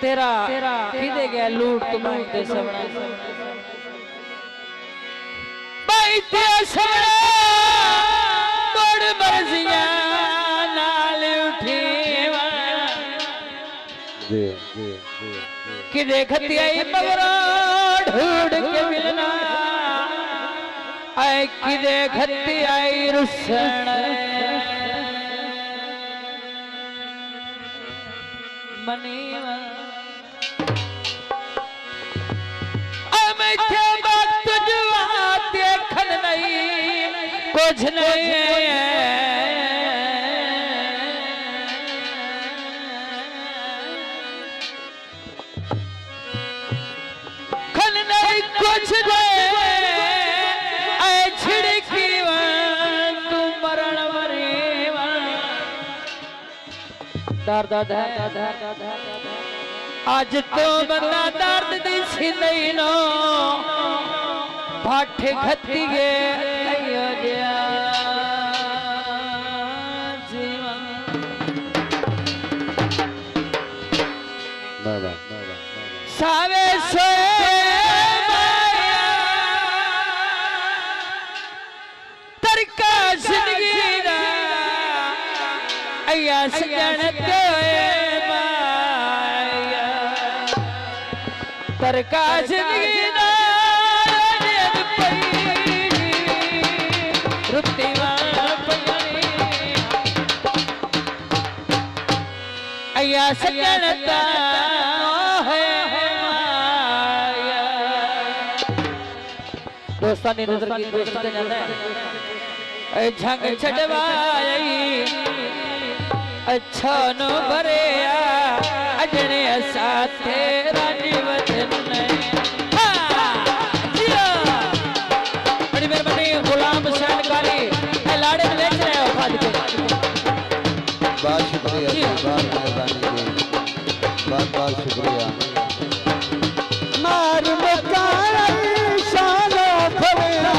तेरा किदे गया लूट तुम्हारी ते सवड़ा बैठे सवड़ा बड़ मर्जियां नाल उठी किदे खती आई मगरा ढूंढ के मिलना आई किदे खती आई रुसन मनीवा कुछ नहीं खन नहीं कुछ नहीं छिड़की तू मरण मरी दर्द आज तो बंदा दर्द दी सी नहीं नो भाठे खती गे सावे सो तरका जिंदगी दा अया सजन ते माया तरका जिंदगी दा अया सजनता दोस्तानी नजर की दोस्त ते जांदा है झंग छडवाई अच्छा नो भरिया अजने साथे रानी वतन ने बड़ी मेहरबानी गुलाम हुसैन कारी लाड़े में बेच रहे हो खाद के बहुत शुक्रिया बहुत मेहरबानी जी बहुत बहुत शुक्रिया मार मकारा शानो भवरा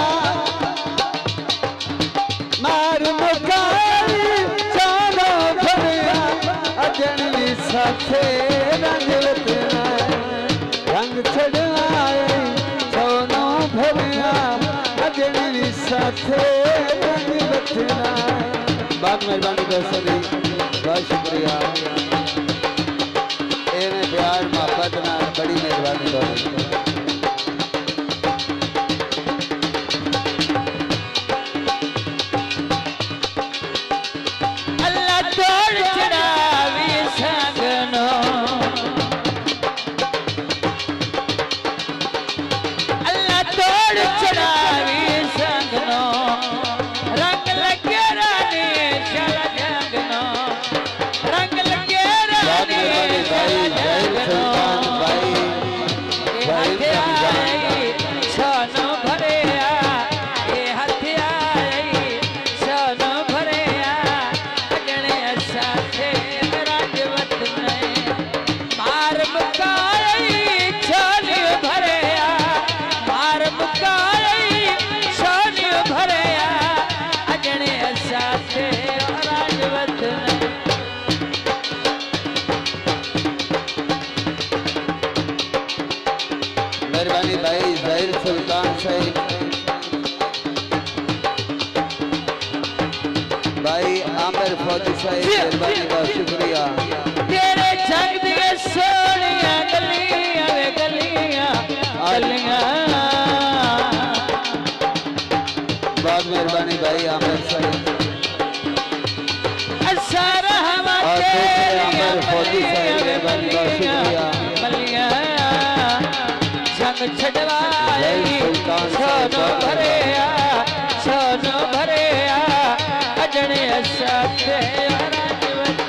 मार मकारा शानो भवरा अजनवी साथे रंग वतना रंग छड़ाए सोनो भवरा अजनवी साथे रंग वतना बहुत मेहरबानी दोस्तों जी बहुत शुक्रिया इन्हें प्यार मोहब्बत ना बड़ी मेहरबानी दोस्तों अल्लाह तोड़ चढ़ावी संगनो अल्लाह तोड़ चढ़ावी संगनो रंग लगे रानी चला जगनो रंग लगे रानी चला जगनो सोनो भरिया ये हथियाई सोनो भरिया अजने साथे राजवत में मार मुकाई सोनी भरिया मार मुकाई सोनी भरिया अजने साथे राजवत में मेहरबानी भाई ज़हीर सुल्तान साहिब भाई आमिर फौजी साहिब मेहरबानी का शुक्रिया तेरे जग दिए सोनिया गलियां वे गलियां गलियां बहुत मेहरबानी भाई आमिर साहिब सारा हवा और दूसरे आमिर फौजी साहिब मेहरबानी का शुक्रिया जंग छड़वाई सोनो भरिया अजने साथे राजवत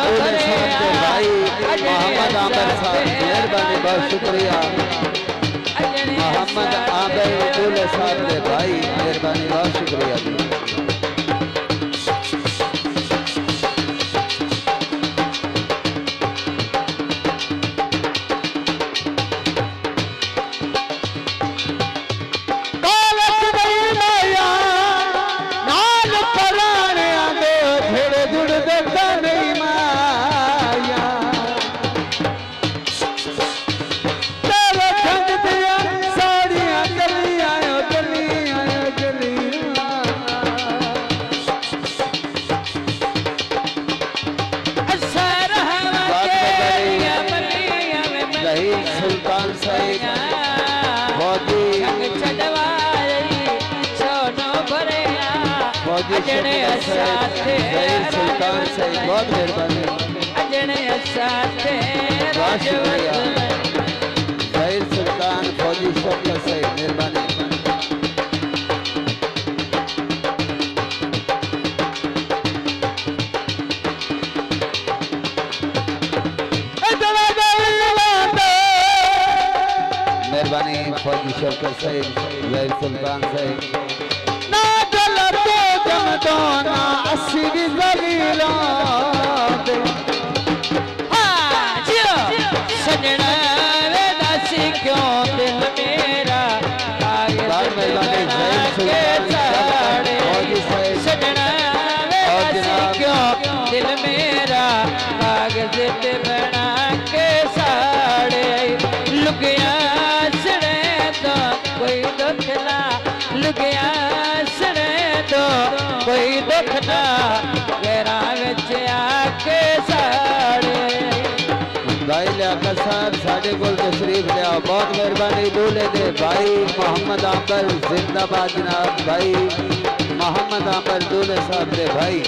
दूल्हे साहब के भाई मोहम्मद आमिर साहब मेहरबानी बहुत शुक्रिया मोहम्मद आमिर दूल्हे साहब के भाई मेहरबानी बहुत शुक्रिया जी सुल्तान साहिब फौजी सुल्तान साहिब बहुत मेहरबानी जहीर सुल्तान फौजी शौकत साहिब मेहरबानी मेहरबानी फौजी शौकत साहिब जहीर सुल्तान साहिब ना जलते जमदोना अस्सी जलीला सजना वे दासी क्यों दिल मेरा सजना वे दासी क्यों दिल मेरा कागज पे बना के साड़े लुकिया सड़े तो कोई दुख ना लुकिया सड़े तो कोई दुख ना गैरा विच आके साड़े भाई लियाकत साहब साढ़े को तशरीफ लिया बहुत मेहरबानी दूल्हे दे भाई मोहम्मद आमिर जिंदाबाद जनाब भाई मोहम्मद आमिर दूल्हे साहब दे भाई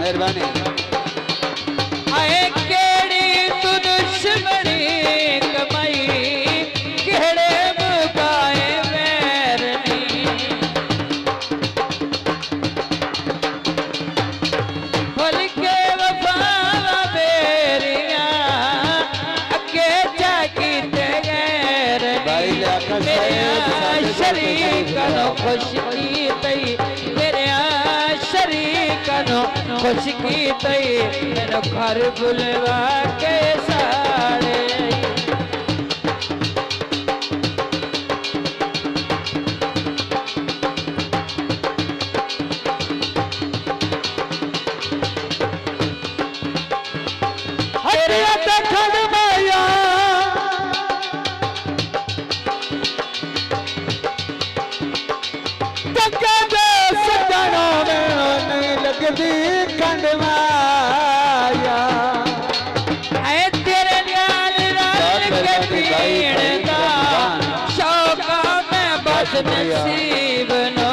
मेहरबानी आए केड़ी तू दुश्मनी कमाई केड़े मुकाए वैरनी फल के वफावा बेरिया अगे जागी ते गैर भाई लियाकत साहब शरीक नो खुश की तई मेरे शरीक नो खुश की तई मेरे घर बुलवा के साड़े नसीब नो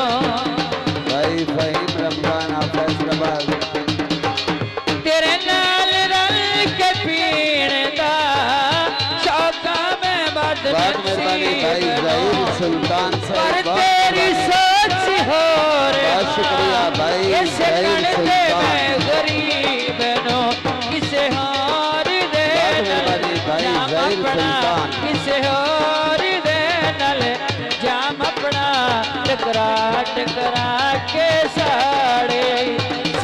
भाई फहीम रमजान फैसलाबाद तेरे नाल रल के पीने दा शौका में बद मेहरबानी भाई जहीर सुल्तान साहब तेरी सोच हो बहुत शुक्रिया भाई जहीर सुल्तान गरीब नो किसे हार दे मेहरबानी भाई जहीर सुल्तान किसे हार दे नल जाम अपना टकरा टकरा के साड़े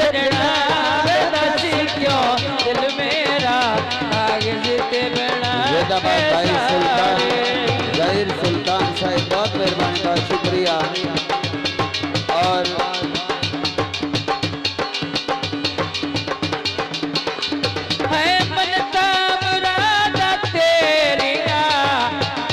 सजना दासी क्यों दिल मेरा कागज ते बना भाई सुल्तान जहीर सुल्तान साहिब बहुत मेहरबानी बहुत शुक्रिया और है मनता मुरादा तेरिया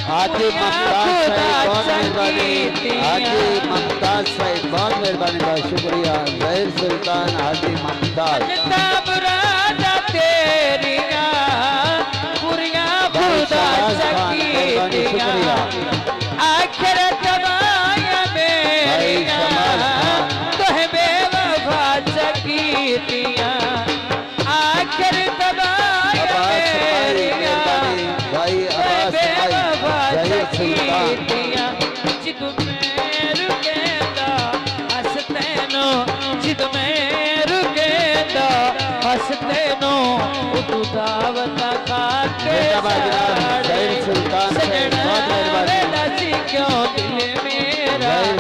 हाजी ममताज साहिब बहुत मेहरबानी हाजी ममताज साहिब बहुत मेहरबानी बहुत शुक्रिया जहीर सुल्तान हाजी ममताज मनता मुरादा तेरिया पूरिया खुदा सकीतिया आखिर तबाया मेरिया तोहे बेवफा सकीतिया आखिर तबाया मेरिया भाई बेवफा सकीतिया जिद में रुकेंदा हंसते नो जिद में रुकेंदा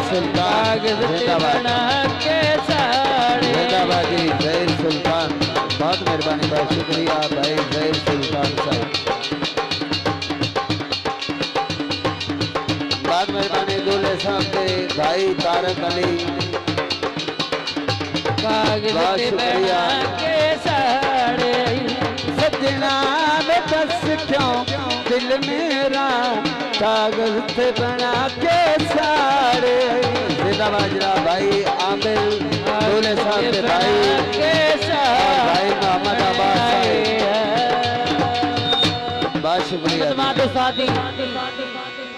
सुल्तान कागज से जिंदाबाद बना के साड़े जिंदाबाद जी जहीर सुल्तान बहुत मेहरबानी बहुत शुक्रिया भाई जहीर सुल्तान साहब बहुत मेहरबानी दूल्हे साहब के भाई तारक अली कागज बहुत से शुक्रिया। बना के साड़े सजना में बस क्यों दिल मेरा कागज से बना के सारे जिंदाबाद जनाब भाई आमिर दूल्हे साहब के भाई और भाई मोहम्मद अब्बास साहब बहुत शुक्रिया माधो साथी